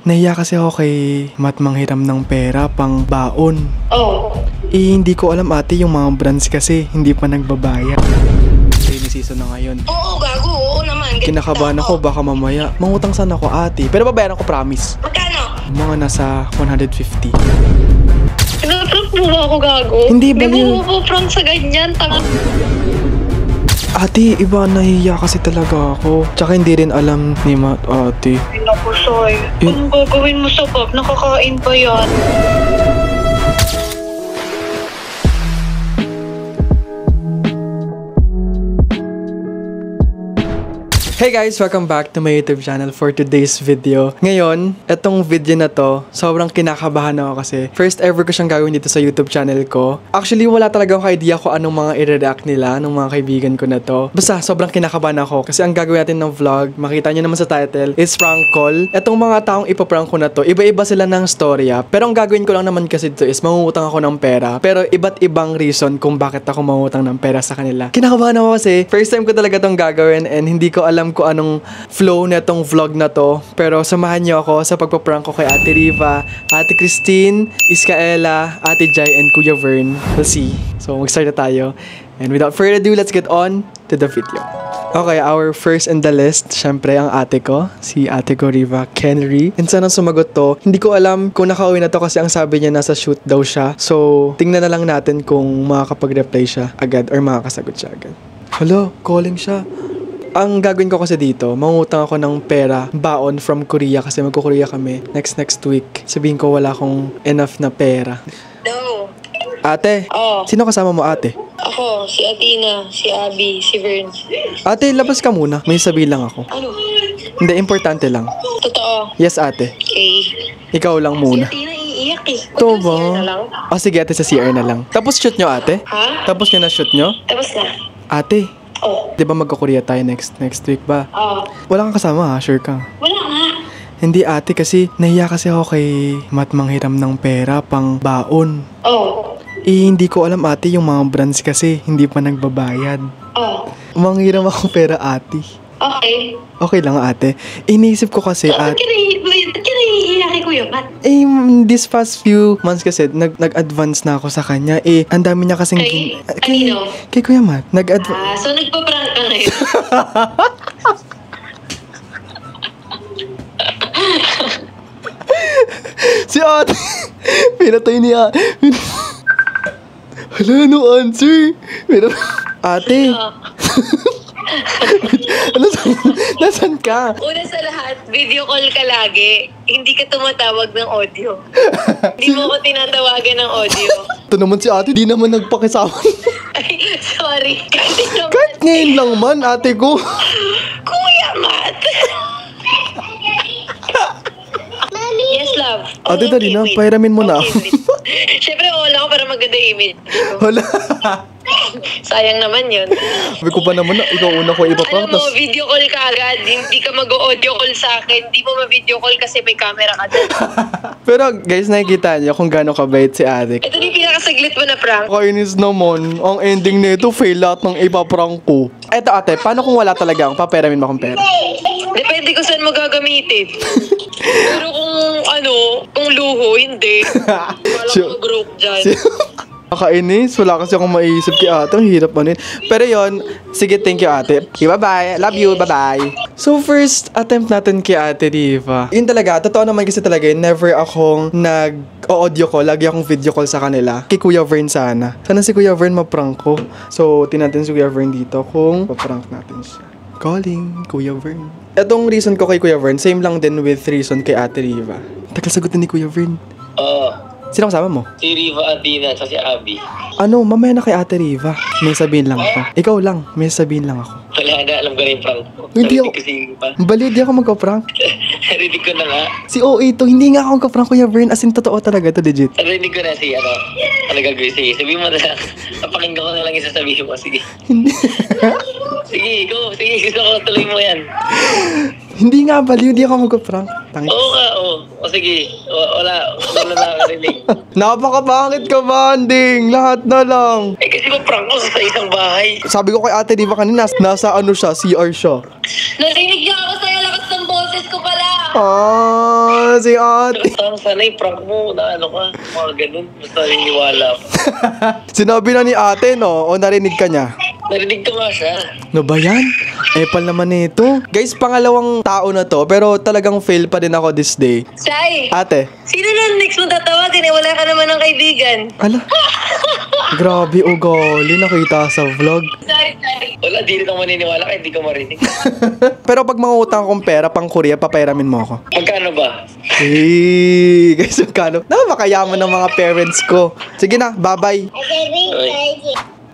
nahiya kasi ako kay Matt manghiram ng pera pang baon. Oh. Hindi ko alam ate, yung mga brands kasi hindi pa nagbabayad. Rainy season na ngayon. Oo, gago. Oo naman. Kinakabahan ako, baka mamaya mangutang sana ako ate. Pero babayaran ko, promise. Magkano? Mga nasa 150. Pinaprank mo ba ako, gago? Hindi ba Hindi yun? mo prank sa ganyan, tanga. Ate, iba, nahiya kasi talaga ako. Tsaka hindi rin alam ni Matt, ate. Ay, naku, Soy. Yun- Anong gagawin mo sa pub? Nakakain pa yan. Hey guys! Welcome back to my YouTube channel for today's video. Ngayon, etong video na to, sobrang kinakabahan ako kasi first ever ko siyang gawin dito sa YouTube channel ko. Actually, wala talaga akong idea kung anong mga i-react nila, ng mga kaibigan ko na to. Basta, sobrang kinakabahan ako kasi ang gagawin natin ng vlog, makita nyo naman sa title, is prank call. Etong mga taong ipaprank ko na to, iba-iba sila ng storya. Pero ang gagawin ko lang naman kasi dito is mangungutang ako ng pera. Pero iba't ibang reason kung bakit ako mangungutang ng pera sa kanila. Kinakabahan ako kasi first time ko talaga tong gagawin and hindi ko alam kung anong flow na tong vlog na to. Pero samahan niyo ako sa pagpaprank ko kay Ate Riva, Ate Christine, Iskaela, Ate Jai, and Kuya Vern. We'll see. So mag-start na tayo. And without further ado, let's get on to the video. Okay, our first in the list, syempre ang ate ko, si Ate ko Riva Kenry. And sana sumagot to. Hindi ko alam kung nakauwi na to kasi ang sabi niya nasa shoot daw siya. So, tingnan na lang natin kung makakapag-reply siya agad or makakasagot siya agad. Hello, calling siya. Ang gagawin ko kasi dito, mangutang ako ng pera, baon from Korea kasi magko-Korea kami next week. Sabihin ko wala akong enough na pera. No. Ate, Oh. sino kasama mo ate? Ako, si Athena, si Abby, si Vern. Ate, labas ka muna. May sabihin lang ako. Ano? Hindi, importante lang. Totoo. Yes ate, Okay. ikaw lang Si muna. Athena iiyak eh. Ito Huwag ba? na lang. Sige ate, sa CR na lang. Tapos shoot nyo ate? Ha? Tapos nyo na shoot nyo? Tapos na. Ate, Oh. di ba magko-Korea tayo next week ba? Oh. Wala kang kasama ha, sure ka? Wala nga. Hindi ate kasi nahiya kasi ako kay Matt manghiram ng pera pang baon. Oh. Hindi ko alam ate, yung mga brands kasi hindi pa nagbabayad. Oh. Manghiram ako pera ate. Okay. Okay lang ate. Iniisip ko kasi Ba't ka naiiyak kay Kuya Matt? this past few months kasi nag-advance na ako sa kanya. Ang dami niya kasing Kay- kanino? kay Kuya Matt. Nag-advance. So nagpa-prank ka ngayon? Si ate. Pinatay niya. Hala, no answer. Ate. Nasaan ka? Una sa lahat, video call ka lagi. Hindi ka tumatawag ng audio. Hindi mo ako tinatawagan ng audio. Ito naman si ate, di naman nagpakisama. Ay, sorry. Kasi naman, Kahit ngayon lang man, ate ko. Kuya Matt! Yes, love. Ate, dali na. wait. Pahiramin mo na. Okay, wait. Siyempre, wala ko para maganda yung image. Hala. Sayang naman yun. Sabi ko pa naman na ikaw una ko Alam ipaprank. mo, video call ka agad. Hindi ka mag-audio call sa akin. Hindi mo ma-video call kasi may camera ka dyan. Pero guys, nakikita niyo kung gaano kabait si ate. Ito yung pinakasaglit mo na prank. Kainis naman. Ang ending nito, fail lahat ng ipaprank ko. Eto ate, paano kung wala talaga akong paperamin mo akong pera? Depende kung saan mo gagamitin. Pero kung luho, hindi. Wala Sure. kang group dyan. Nakainis. Wala kasi akong maiisip kay ate. Ang hirap man yun. Pero yon, sige, thank you ate. Okay, bye-bye. Love you. Bye-bye. So, first attempt natin kay Ate Riva. Yun talaga, totoo naman kasi talaga yun. Never akong nag-audio call. Lagi akong video call sa kanila. Kay Kuya Vern sana. Sana si Kuya Vern maprank ko. So, tinatin si Kuya Vern dito kung paprank natin siya. Calling, Kuya Vern. Etong reason ko kay Kuya Vern, same lang din with reason kay Ate Riva. Tagal sagutin ni Kuya Vern. Sino kasama mo? Si Riva, Athena, at si Abby. Ano, mamaya na kay Ate Riva. May sabihin lang ako. Ikaw lang, may sabihin lang ako. Wala na, alam ko na yung prank ko. Hindi ako- Narinig ko si pa. Baliw, di ako magka-prank. Narinig ko na nga. Si OA to, hindi nga ako magka-prank, Kuya Vern. As in, totoo talaga to, legit. Narinig ko na si ano gagawin. Sige, sabihin mo na lang. Napakinggan ko na lang yung sasabihin mo. Sige. Hindi. Sige, go. Sige, gusto ko tuloy mo yan. Hindi nga, baliw, di ako magka-prank. Tangit. Oo ka, oo. O sige. Wala na nakakarinig. Napakapangit ka, banding. Lahat na lang. Eh kasi prank ko sa isang bahay. Sabi ko kay Ate Riva kanina, nasa ano siya, CR siya. Narinig niya ako sa'yo, lakas ng boses ko pala. Si ate. Sana i-prank mo na ano ka, mga ganun. Basta niniwala pa. Sinabi na ni ate, no? O narinig ka niya? Narinig ko nga siya. No ba yan? Epal naman nito. Guys, pangalawang tao na to, pero talagang fail pa din ako this day. Sai, Ate, sino na next mo tatawagin? Wala ka naman ng kaibigan. ala. Grabe, ugali. Nakita sa vlog. Sorry. Wala, di rin ako maniniwala kahit di ko marinig. Pero pag mangutang akong pera pang Korea, papairamin mo ako. Magkano ba? Hey, guys, magkano? Napakayaman ng mga parents ko. Sige na, bye-bye.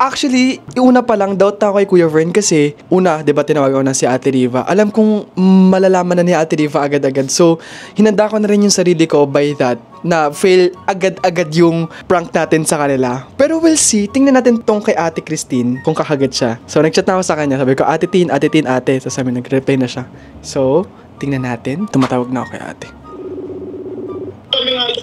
Actually, una pa lang doubt ako kay Kuya Vern kasi una, 'di ba tinawagan ko na si Ate Riva. Alam kong malalaman na ni Ate Riva agad-agad. So, hinanda ko na rin yung sarili ko by that na fail agad-agad yung prank natin sa kanila. Pero we'll see. Tingnan natin tong kay Ate Christine kung kakagat siya. So, nagchat na ako sa kanya. Sabi ko, Ate Tin, Ate. So, sabi, nag-reply na siya. So, tingnan natin. Tumatawag na ako kay Ate.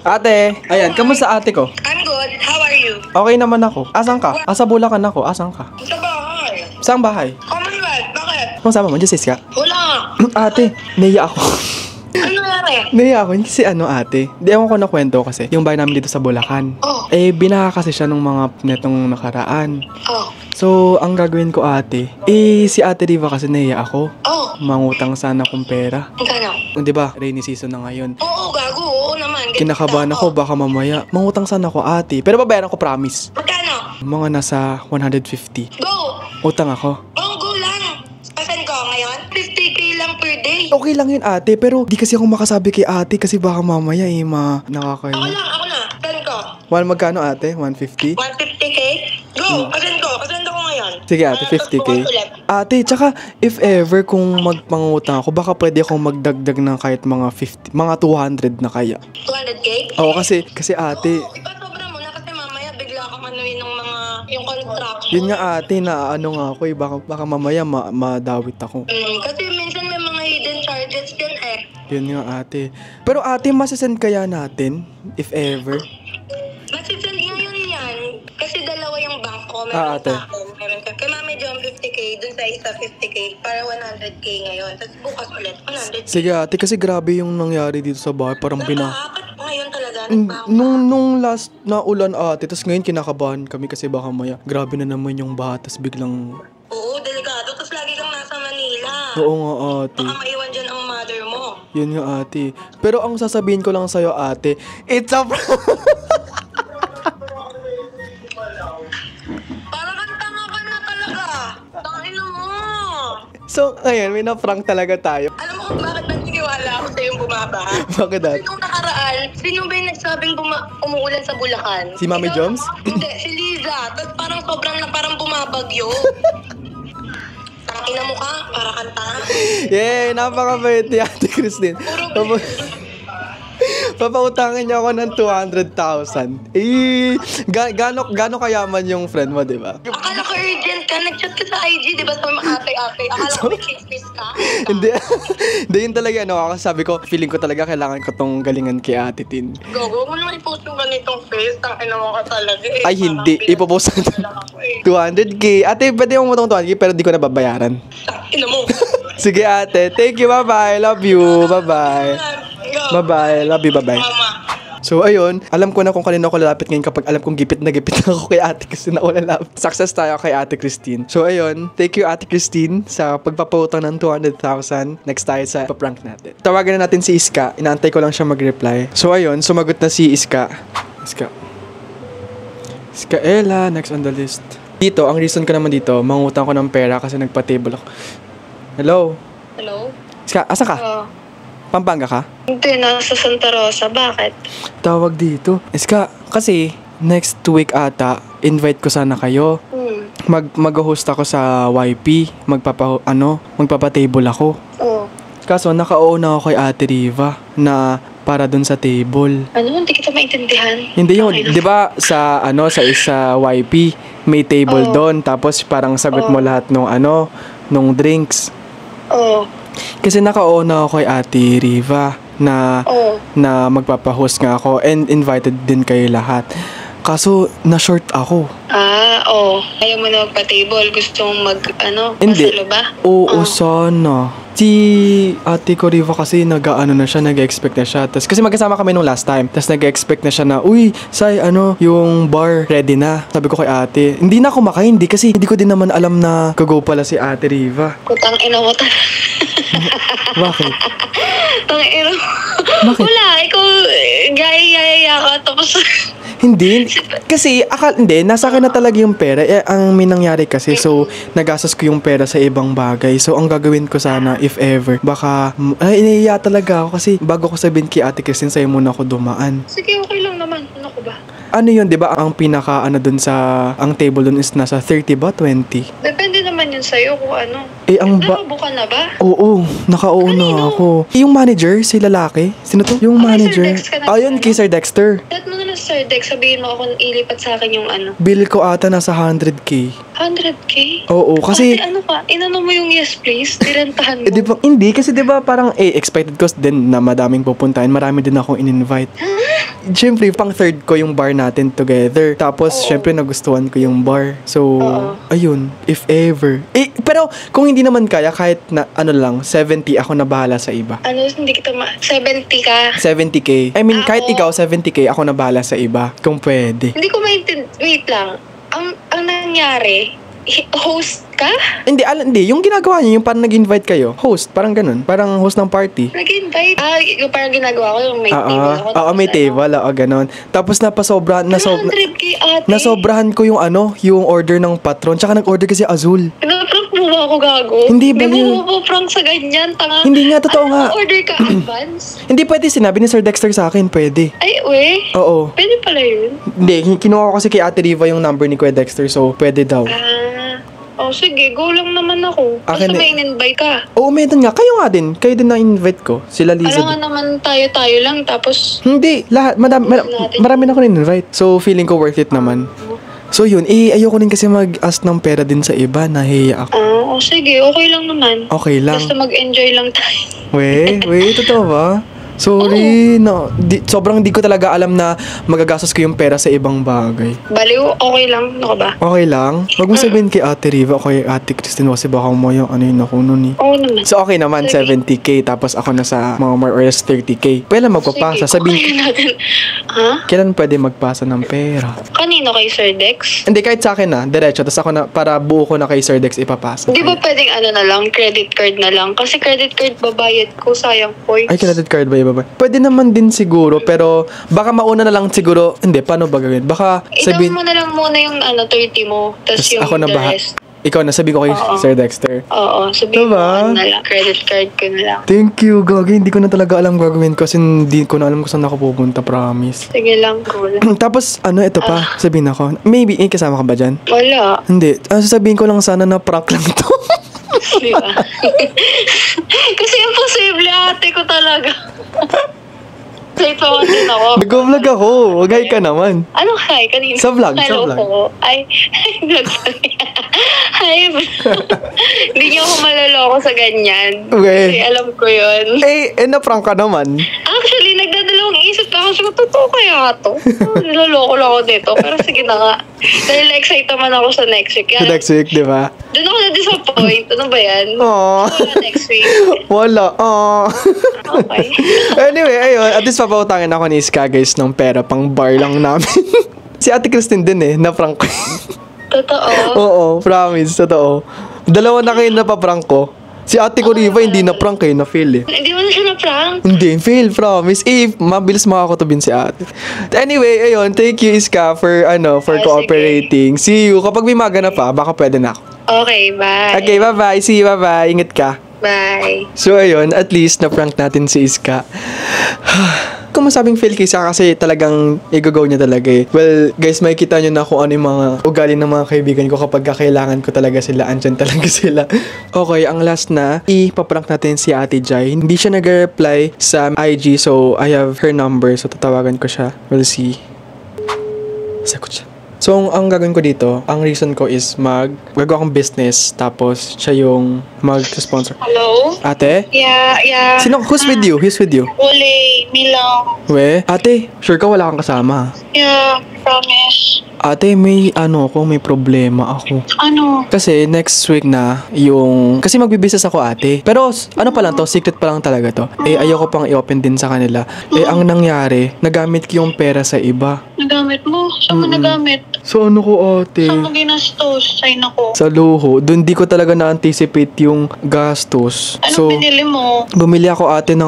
Ate, ayan, kamusta ate ko? I'm good. How are you? Okay naman ako. Asan ka? Asa Bulacan ako. Asan ka? Sa bahay. Saan bahay? Commonwealth, bakit? Kung sama mo, Diyos ka? Wala. Ate, naiya ako. Ano nangyari? Naiya ako. Kasi ano ate, di ako nakwento kasi yung bahay namin dito sa Bulacan. Oh. Eh, binaha kasi siya nung mga netong nakaraan. Oh. So, ang gagawin ko ate, si Ate Riva kasi naiya ako. Oh. Mangutang sana akong pera. Magkano? Di ba, rainy season na ngayon. Oo, gago. Oo naman. Ganito Kinakabahan ako, baka mamaya. Mangutang sana ako ate. Pero babayaran ko, promise. Magkano? Mga nasa 150. Go! Utang ako. Oh, go lang. Pasan ko ngayon? 50k lang per day. Okay lang yun ate, pero di kasi ako makasabi kay ate kasi baka mamaya Ako nakakaya. na. Pasan ko. Magkano ate? 150? 150k? Go! Pasan ko ngayon. Sige ate, 50k. Ulit. Ate, tsaka if ever kung magpangutang ako, baka pwede akong magdagdag ng kahit mga 50, mga 200 na kaya. 200k? Oo, kasi ate, Oo, ipasobra mo na kasi mamaya bigla kang anuin ng yung construction. yun nga ate, na ano nga ako baka mamaya madawit ako. Kasi minsan may mga hidden charges din eh. Yun nga ate. Pero ate, masasend kaya natin, if ever? Masisend ngayon yan. Kasi dalawa yung bank ko. Ate. Sa akin, meron ka. Kay Mami John 50k, dun sa isa 50k, para 100k ngayon. Tapos bukas ulit, 100k. Sige ate, kasi grabe yung nangyari dito sa bahay, parang Bakit ngayon talaga? Nung last na ulan ate, tapos ngayon kinakabahan kami kasi baka maya, grabe na naman yung baha, tapos biglang, Oo, delikado. Tapos lagi kang nasa Manila. oo nga ate, Baka maiwan dyan ang mother mo. yun nga ate. Pero ang sasabihin ko lang sa'yo ate, it's a Para kang tanga ka na talaga. Tangina mo. So, ngayon, may na-prank talaga tayo. Alam mo kung bakit nagtitiwala ako sa yung bumabaha? Bakit Kasi ate? nung nakaraan, sino ba yung nagsabing umuulan sa Bulacan? Si Mami Ikaw Joms? naman? Hindi, si Liza. Tapos parang parang bumabagyo. Tangina mo ka, para kang tanga. Yay, napakabait ni Ate Christine. Papautangin niya ako ng 200,000. Gano kayaman yung friend mo, di ba? Akala ko urgent ka, nag-chat ka sa IG, di ba? Sabi mo, ate. Akala ko may chismis ka. Hindi, hindi yun talaga, kasi sabi ko, feeling ko talaga kailangan ko tong galingan kay Ate Tin. Gogo mo naman i-post yung ganitong face, tangina mo ka talaga eh. Ay, hindi. Ipopost natin. Parang ako eh. 200k. Ate, pwede mo utang 200k pero di ko na babayaran. Tangina mo. Sige ate. Thank you. Bye-bye. Love you. Bye-bye. Bye-bye. Love you. Bye-bye. Mama. So, ayun. Alam ko na kung kanino ako lalapit ngayon kapag alam kong gipit na ako kay ate kasi nauna lapit. Success tayo kay Ate Christine. So, ayun. Thank you, Ate Christine, sa pagpapautang ng 200,000. Next tayo sa prank natin. Tawagan na natin si Iska. Inaantay ko lang siya mag-reply. So, ayun. Sumagot na si Iska. Iska Ella. Next on the list. Dito, ang reason ko naman dito, mangutang ko ng pera kasi nagpa-table ako. Hello? Hello? Iska, asa ka? Pampanga ka? Hindi, nasa Santa Rosa. Bakit? Tawag dito. Iska, kasi next week ata, invite ko sana kayo. Mag-host ako sa YP. Magpapa-table ako. Oo. Kaso, naka-own ako kay Ate Riva na para dun sa table. Ano? Hindi kita maintindihan. Hindi yun. Di ba sa isa YP, may table doon. Tapos parang sagot mo lahat nung drinks. Oo. Kasi naka-own ako kay Ate Riva na magpapa-host nga ako and invited din kayo lahat. Kaso, na-short ako. Ayaw mo na magpa-table. Gusto mong Hindi. masalo ba? Oo, sana. Si ate ko Riva kasi nag-ano na siya, nag-expect na siya. Tas, kasi magkasama kami nung last time. Tapos nag-expect na siya na, uy, Sai, yung bar ready na. Sabi ko kay ate, hindi na ako makaindi kasi hindi ko din naman alam na go pala si ate Riva. Putang ina mo talaga. Bakit? Tang ina mo. Bakit? Wala, ikaw gaya ka tapos Hindi. Kasi, hindi, nasa akin na talaga yung pera. Ang may nangyari kasi, so, nagastos ko yung pera sa ibang bagay. So, ang gagawin ko sana, if ever, baka, iniiya talaga ako kasi bago ko sabihin kay Ate Christine, sa'yo muna ako dumaan. sige, okay lang naman. Ano ko ba? Ano yun, di ba? Ang pinaka, dun sa, ang table dun is nasa 30 ba? 20? Depende naman yun sa'yo kung ano. Ang Nakabuka na ba? Oo, nakauuna Kanino? ako. Yung manager, si lalaki. Sino to? Yung manager. Sir Dex ka na Ayun, ano? kay Sir Dexter. Chat mo na lang Sir Dex, sabihin mo kung ilipat sa akin yung Bill ko ata nasa 100k. 100K? Oo, kasi... Ate, ano ka? Inano mo yung yes please? Direntahan mo. Di ba, hindi, kasi di ba parang expected ko din na madaming pupuntahin. Marami din akong in-invite. Siyempre, pang third ko yung bar natin together. Tapos, syempre, nagustuhan ko yung bar. So, ayun, if ever. Pero, kung hindi naman kaya, kahit na, 70 ako na bahala sa iba. Hindi kita 70 ka? 70k. I mean, kahit Oo. ikaw, 70k, ako na bahala sa iba. Kung pwede. Hindi ko wait lang. Ang nangyari, host ka? Hindi. Yung ginagawa niyo, yung parang nag-invite kayo. Host, parang ganun. Parang host ng party. Nag-invite? Yung parang ginagawa ko, yung may table ako. Oo, may table. Oo, ganun. Tapos napasobra, 100K ate. nasobrahan ko yung order ng patron. Tsaka nag-order kasi Azul. Pinaprank mo ba ako gago? Hindi ba Hindi yun? mo prank sa ganyan, tanga. Hindi nga, totoo nga. Order ka advance? Hindi pwede, sinabi ni Sir Dexter sa akin, pwede. Ay, we. Oo. Pwede pala yun. Hindi, kinuha ko kasi kay Ate Riva yung number ni Kuya Dexter, so pwede daw. Sige, go lang naman ako. Basta Akin may in-invite ka. Oo, meron nga. Kayo nga din. Kayo din na-invite ko. Sila Liza. Alam nga naman tayo lang, tapos Hindi, lahat. Marami na ako na-invite. So, feeling ko worth it naman. So, yun. Ayoko din kasi mag-ask ng pera din sa iba. Nahiya ako. sige, okay lang naman. Okay lang. Basta mag-enjoy lang tayo. Totoo ba? Sorry, sobrang di ko talaga alam na magagastos ko yung pera sa ibang bagay. Baliw, okay lang. Ano ka ba? Okay lang? Huwag mo sabihin kay Ate Riva o kay Ate Christine kasi baka mo yung ako nun eh. Oo naman. So okay naman, Sige. 70k tapos ako nasa mga more or less 30k. Pwede magpapasa. Sige, Sabihin, kukain natin. Ha? kailan pwede magpasa ng pera? Kanino kay Sir Dex? Hindi, kahit sa akin na, diretso. Tapos ako na, para buo ko na kay Sir Dex ipapasa. Di ba pwedeng na lang, credit card na lang? Kasi credit card babayad ko, sayang points. Ay, credit card ba iba ba? Pwede naman din siguro, pero baka mauna na lang siguro. Hindi, paano ba gawin? Baka Sabihin mo na lang muna yung 30 mo, tapos tas yung ako na the baha. rest. Ikaw na, sabi ko kay Oo. Sir Dexter. Oo, sabihin Diba? mo na lang, credit card ko na lang. Thank you, Gagi. Hindi ko na talaga alam gagawin ko kasi hindi ko na alam kung saan ako pupunta, promise. Sige lang, cool. Tapos, ito pa, sabihin ako. Maybe, kasama ka ba dyan? Wala. Hindi. Sasabihin ko lang sana na prank lang to. Di ba? Kasi imposible ate ko talaga. Safe ako din ako. Nag-vlog ako. Wag hi ka naman. Anong hi? Kanina? Sa vlog, sa Hello vlog. po. Ay, vlog. Hi, bro. Hindi niyo ako maloloko sa ganyan. Okay. Kasi alam ko yun. Na-prank ka naman. Actually, nagdadalawang isip ako. Sabi ko, totoo kaya to? Niloloko lang ako dito. Pero sige na nga. Dahil excited naman ako sa next week. Sa next week, di ba? Doon ako na-disappoint. Ano ba yan? Aww. Wala next week. Wala. Okay. Anyway, ayun. At least papautangin ako ni Iska, guys, ng pera pang bar lang namin. Si Ate Christine din na-prank ko. Totoo. Oo, promise, totoo. Dalawa na kayo napaprank ko. Si Ate ko Riva, hindi na-prank na-fail eh. Hindi mo na siya na-prank. Hindi, fail, promise. Mabilis makakatubin si ate. Anyway, ayun, thank you Iska for Sige. cooperating. See you. Kapag may magana pa, baka pwede na ako. Okay, bye. Okay, bye-bye. See you, bye-bye. Ingat ka. Bye. So, ayun, at least na-prank natin si Iska. Kung masabing fail kay Iska kasi talagang i-go niya talaga eh. Well, guys, makikita nyo na kung ano yung mga ugali ng mga kaibigan ko kapag kailangan ko talaga sila. Andyan talaga sila. Okay, ang last na, ipaprank natin si Ate Jai. Hindi siya nag-reply sa IG, so I have her number. So, tatawagan ko siya. We'll see. Sagot siya. So, ang gagawin ko dito, ang reason ko is gagawa akong business, tapos siya yung mag-sponsor. Hello? Ate? Yeah. Sino? Who's with you? Who's with you? Wala, Milang. We? Ate, sure ka wala kang kasama? Yeah, promise. Ate, may problema ako. Ano? Kasi next week na kasi magbibusiness ako ate. Pero ano pa lang to, secret pa lang talaga to. Ayoko pang i-open din sa kanila. Ang nangyari, nagamit ko yung pera sa iba. Nagamit mo? Saan mo nagamit? So ano ko ate? Saan mo ginastos? Ay nako. Sa luho. Doon di ko talaga na-anticipate yung gastos. Anong binili mo? Bumili ako ate ng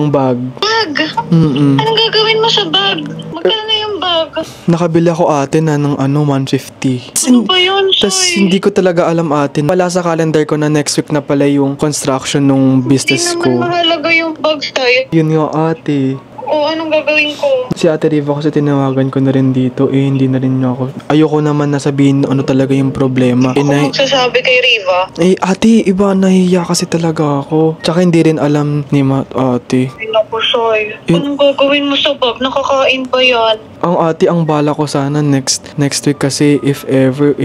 bag. Bag? Mm-mm. Anong gagawin mo sa bag? Magkano yung bag? Nakabili ako ate na ng 150. Ano ba yun, Tapos Soy? hindi ko talaga alam ate. Wala sa calendar ko na next week na pala yung construction ng business Hindi ko. naman mahalaga yung bag sa'yo. Yun nga ate. O, anong gagawin ko? Si Ate Riva kasi tinawagan ko na rin dito. Hindi na rin niya ako. Ayoko naman na sabihin ano talaga yung problema. Ako magsasabi kay Riva. Ate, iba nahiya kasi talaga ako. Tsaka hindi rin alam ni ate. Ay naku, Soy. Anong gagawin mo sa bag? Nakakain ba yan? Ang bala ko sana next week kasi if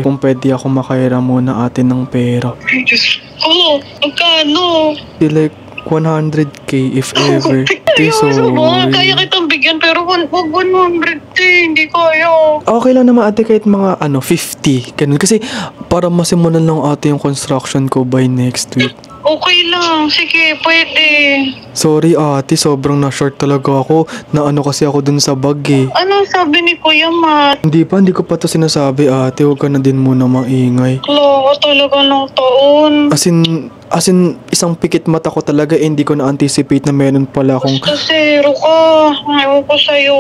kung pwede ako makahiram muna ate ng pera. Ay, Diyos ko. Magkano? Like 100k if ever. Ate, Kaya kitang bigyan pero wag 100 hindi kaya. Okay lang naman ate kahit mga 50. Ganun. Kasi para masimulan lang ate yung construction ko by next week. Okay lang. Sige, pwede. Sorry ate, sobrang na-short talaga ako. Kasi ako dun sa bag eh. Ano sabi ni Kuya Matt? Hindi ko pa to sinasabi ate. Huwag ka na din muna maingay. Loko talaga ng taon. As in, isang pikit mata ko talaga hindi ko na-anticipate na meron pala akong... Basta zero ka. Ayaw ko sa'yo.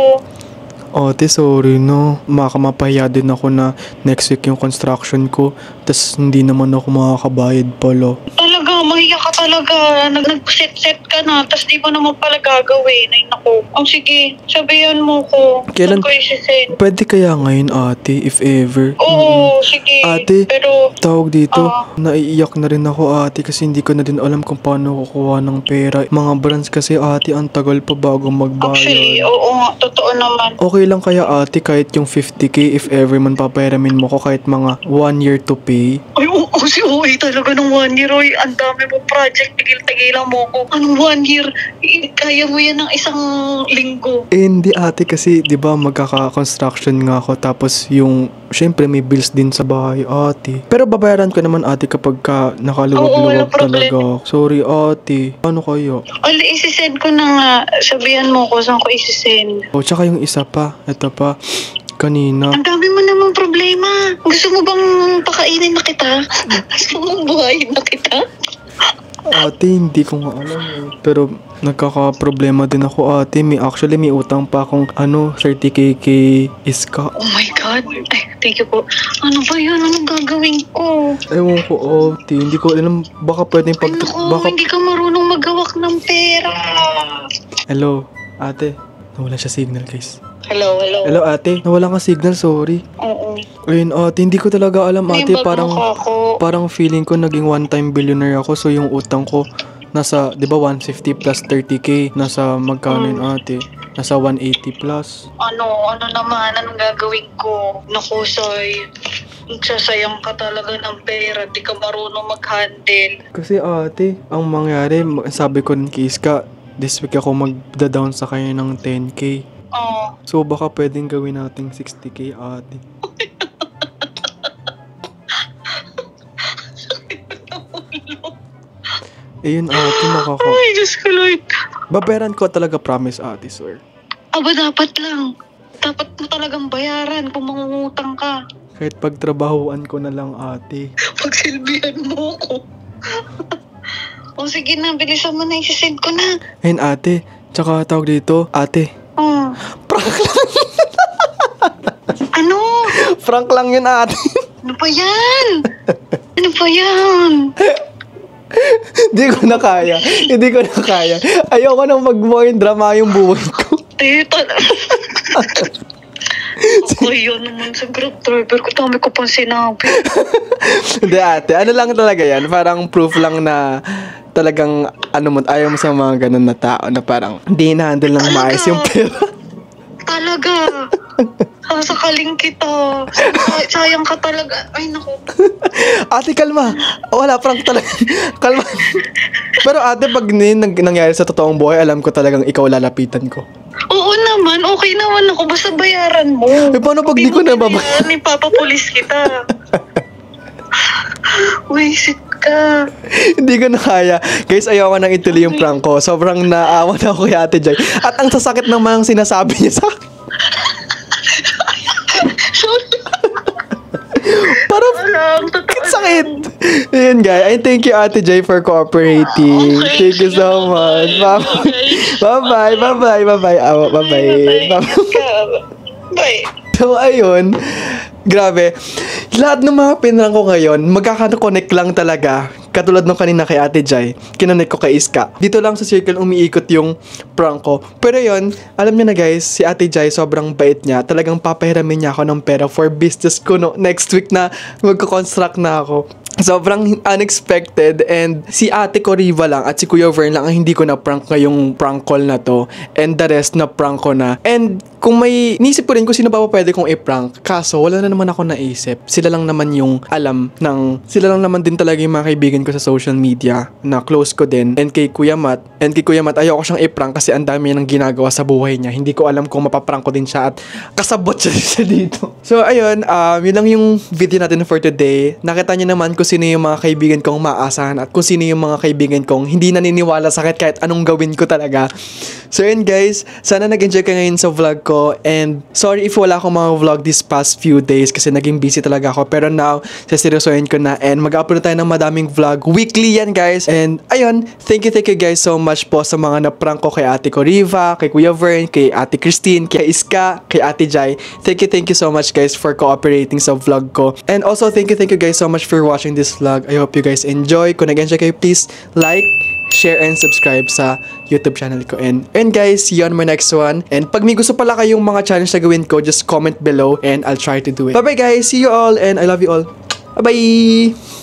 Ate, sorry no. Makamapahiya din ako na next week yung construction ko. Tas hindi naman ako makakabayad pala. Talaga, mahiya ka talaga. Nag-set ka na, tas di mo naman pala gagawin. Ay, naku. Sige, sabihan mo ko. Kailan? Saan ko isisend? Pwede kaya ngayon ate, if ever? Oo, sige. Ate, Pero, tawag dito, naiiyak na rin ako ate kasi hindi ko na din alam kung paano kukuha ng pera. Mga brands kasi ate, ang tagal pa bago magbayad. actually, oo nga, totoo naman. Okay lang kaya ate kahit yung 50k if ever man papayaramin mo ko kahit mga 1 year to pay? Ay, si OA talaga ng 1 year, oy. Ang dami mo project, tigil-tigilan mo ko. Anong 1 year? Kaya mo yan ng isang linggo. Hindi ate kasi 'di ba magkaka-construction nga ako tapos yung syempre may bills din sa bahay ate. Pero babayaran ko naman ate kapag nakaluwag-luwag talaga. Sorry ate. Ano kayo? Isisend ko na nga. Sabihan mo ko saan ko isisend. Tsaka yung isa pa, ito pa. Kanina. Ang dami mo namang problema. Gusto mo bang pakainin na kita? Gusto mo buhayin na kita? Ate, hindi ko nga alam eh. Pero nagkaka-problema din ako ate. May utang pa akong 30k iska. Oh my God. Ay, thank you po. Ano ba yun? Anong gagawin ko? Ewan ko ate. Hindi ko alam. Baka pwedeng Ay, naku, hindi ka marunong maghawak ng pera. Hello, ate. Nawala siya signal guys. Hello. Hello ate. Nawala ka signal, sorry. Oo. Ayun ate, hindi ko talaga alam ate. May bag mo ako. Parang feeling ko naging one-time billionaire ako. So yung utang ko nasa, di ba 150 plus 30k. Nasa magkano yun ate? Nasa 180 plus. Ano naman? Anong gagawin ko? Naku, Soy. Nagsasayang ka talaga ng pera. Di ka marunong mag-handle. Kasi ate, ang mangyari, sabi ko ng Kiska, this week ako magda-down sa kanya ng 10k. Oo. So baka pwedeng gawin nating 60k ate. Ayun ate, Ay, Diyos ko, Lord. babayaran ko talaga, promise ate, sir. Aba, dapat lang. Dapat mo talagang bayaran kung mangungutang ka. Kahit pagtrabahuan ko na lang ate. Pagsilbihan mo ko. O sige na, bilisan mo na, isisend ko na. Ayun ate, tsaka tawag dito, ate. Prank lang. Ano? Prank lang yun ate. Ano pa yan? Ano pa yan? Hindi ko na kaya. Ayoko nang mag-more drama yung buhay ko. Tita. Kaya naman sa grab driver ko, dami ko pang sinabi. Hindi ate, ano lang talaga yan? Parang proof lang na talagang ayaw mo sa mga ganun na tao na parang hindi na-handle ng maayos yung pera. Talaga. Sasakaling kita. Sayang ka talaga. Ay, naku. Ate, kalma. Wala, prank talaga. Kalma. Pero ate, pag nangyari sa totoong buhay, alam ko talagang ikaw lalapitan ko. Oo naman, okay naman ako. Basta bayaran mo. Eh, paano pag di ko nababayaran? Ipapapulis kita. Wisit ka. Hindi ko na kaya. Guys, ayaw ko nang ituloy yung prank ko. Sobrang naawa na ako kay Ate Jai. At ang sasakit ng mga sinasabi niya sa akin. Sorry. Parang Alam, totoo. sakit. Ayun guys. I thank you Ate Jai for cooperating. Okay. Thank you so much. Bye-bye. Bye-bye. Bye-bye. Bye-bye. Bye. So, ayun. Grabe. Lahat ng mga pinrang ko ngayon, magkaka-connect lang talaga. Katulad nung kanina kay Ate Jai, kinonect ko kay Iska. Dito lang sa circle umiikot yung prank ko. Pero yun, alam niyo na guys, si Ate Jai sobrang bait niya. Talagang papahiramin niya ako ng pera for business ko no, next week na magko-construct na ako. Sobrang unexpected, and si Ate ko Riva lang at si Kuya Vern lang ang hindi ko na prank ngayong prank call na to, and the rest na prank ko na. And kung may nisip ko rin kung sino pa pwede kong i-prank, kaso wala na naman ako naisip. Sila lang naman yung alam ng, sila lang naman din talaga yung mga kaibigan ko sa social media na close ko din. And kay Kuya Matt, ayoko siyang i-prank kasi ang dami nang ginagawa sa buhay niya. Hindi ko alam kung mapaprank ko din siya at kasabot siya dito. So ayun, yun lang yung video natin for today. Nakita niyo naman kung sino yung mga kaibigan kong maasahan at kung sino yung mga kaibigan kong hindi naniniwala sa akin kahit anong gawin ko talaga. So yun guys, sana nag-enjoy ka ngayon sa vlog ko, and sorry if wala akong mga vlog this past few days kasi naging busy talaga ako, pero now seryosohin ko na and mag-upload tayo ng madaming vlog weekly yan guys. And ayun, thank you guys so much po sa mga na-prank ko kay Ate ko Riva, kay Kuya Vern, kay Ate Christine, kay Iska, kay Ate Jai. Thank you so much guys for cooperating sa vlog ko. And also thank you guys so much for watching this vlog. I hope you guys enjoy. Kung nag-enjoy kayo, please like, share, and subscribe sa YouTube channel ko. And guys, see you on my next one. And pag may gusto pala kayong mga challenge na gawin ko, just comment below and I'll try to do it. Bye bye guys, see you all and I love you all. Bye bye.